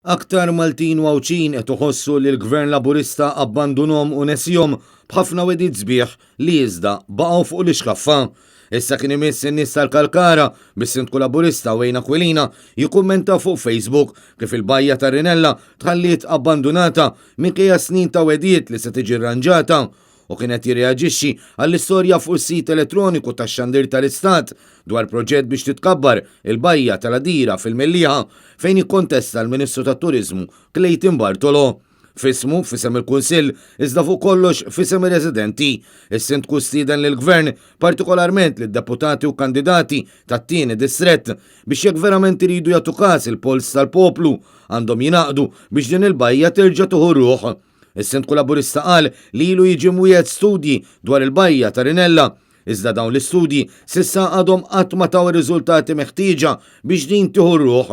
Aktar Maltin u Awċin qed iħossu li l-Gvern Laburista abbandunhom u nesihom b'ħafna wedid sbieħ li iżda baqgħu fuq l-ixkaffa. Issa kien imiss in-nies tal-Kalkara bis-Sindku Laburista Wayne Aquilina jikkummenta fuq Facebook kif il-bajja ta' Rinella tħalliet abbandunata minkejja snin ta' wedijiet li se tiġi rranġata u kienet jirreaġixxi għall-istorja fuq is-sit elettroniku tax-Xandir tal-Istat dwar proġett biex titkabbar il-bajja tal-Adira fil-Mellieħa fejn jikkontesta l-Ministru tat-Turiżmu Clayton Bartolo. Fismu fisem il-Kunsill iżda fuq kollox fisem ir-residenti. Is-Sindku stieden lill-Gvern partikolarment lid-deputati u kandidati tat-tieni distrett biex jekk verament iridu jagħtu każ il-pols tal-poplu għandhom jingħaqdu biex din il-bajja terġa' tieħu ruħ. Is-Sindku Laburista qal li ilu jiġi mwiegħed studji dwar il-bajja ta' Rinella, iżda dawn l-istudji s'issa għadhom qatt ma taw ir-riżultati meħtieġa biex din tieħu ruħ.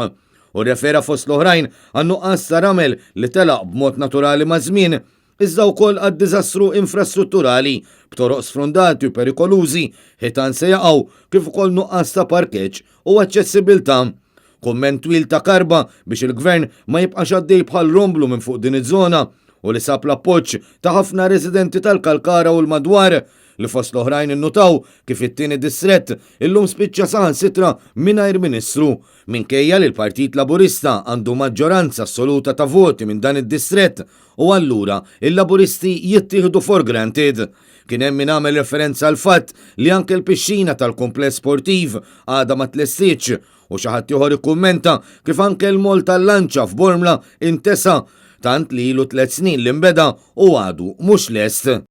U refera fost l-oħrajn għan-nuqqas ta' ramel li telaq b'mod naturali ma' żmien, iżda wkoll għad-diżastru infrastrutturali b'toroq sfrondati u perikolużi ħitan se jaqgħu kif ukoll nuqqas ta' parkeġġ u aċċessibilità. Kumment twil ta' karba biex il-Gvern ma jibqax għaddej bħal romblu minn fuq din iż-żona u li sab l-appoġġ ta' ħafna residenti tal-Kalkara u l-madwar li fost l-oħrajn innutaw kif it-tieni distrett illum spiċċa saħansitra mingħajr ministru minkejja li l-Partit Laburista għandu maġġoranza assoluta ta' voti minn dan id-distrett u allura il-Laburisti jittieħdu for granted. Kien hemm min għamel referenza għal fatt li anke l-pixxina tal-kumpless sportiv għadha ma tlestitx u xi ħadd ieħor ikkummenta kif anke l-mol tal-Lanċa f'Bormla intesa' tant li ilu 3 snin li nbeda u għadu mhux lest.